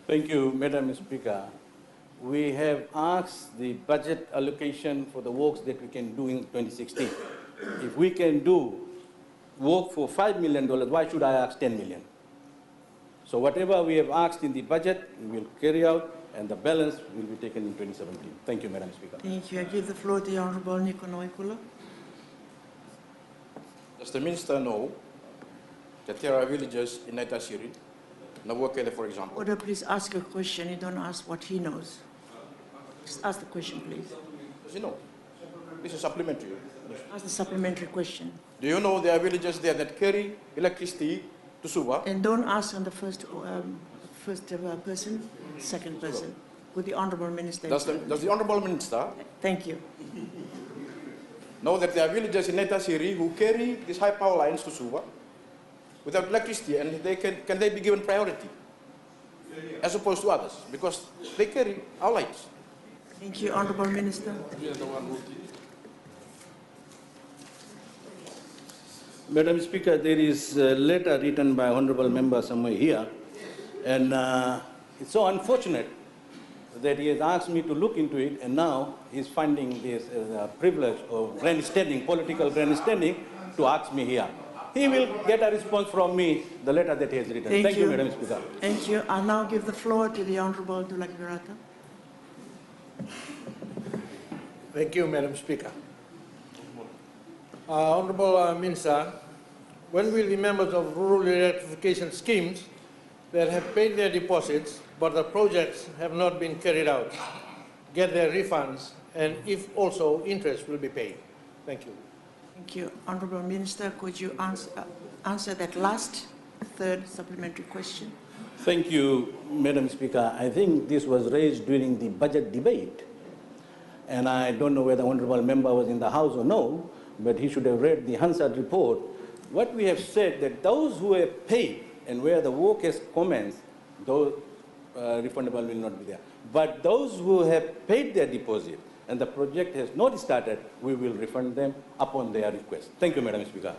Thank you, Madam Speaker. We have asked the budget allocation for the works that we can do in 2016. If we can do work for $5 million, why should I ask 10 million? So whatever we have asked in the budget, we will carry out, and the balance will be taken in 2017. Thank you, Madam Speaker. Thank you. I give the floor to the Honourable Nico Noikula. Does the Minister know that there are villages in Naitasiri, Nawakele, for example? Order, please ask a question. You don't ask what he knows. Just ask the question, please. Does he know? This is supplementary. Ask the supplementary question. Do you know there are villages there that carry electricity to Suva? And don't ask on the first person, second person. With the Honourable Minister. Does the Honourable Minister Thank you. know that there are villages in Naitasiri who carry these high power lines to Suva without electricity, and can they be given priority as opposed to others, because they carry our lights? Thank you, Honourable Minister. Madam Speaker, there is a letter written by Honourable Member somewhere here, and it's so unfortunate that he has asked me to look into it, and now he's finding this as a privilege of grandstanding, political grandstanding, to ask me here. He will get a response from me, the letter that he has written. Thank you, Madam Speaker. Thank you. I'll now give the floor to the Honourable Dulak Virata. Thank you, Madam Speaker. Honourable Minister, when will the members of rural electrification schemes that have paid their deposits but the projects have not been carried out get their refunds, and if also interest will be paid? Thank you. Thank you. Honourable Minister, could you answer that last, third supplementary question? Thank you, Madam Speaker. I think this was raised during the budget debate, and I don't know whether the Honourable Member was in the House or no, but he should have read the Hansard report. What we have said, that those who have paid and where the work has commenced, those refundable will not be there. But those who have paid their deposit and the project has not started, we will refund them upon their request. Thank you, Madam Speaker.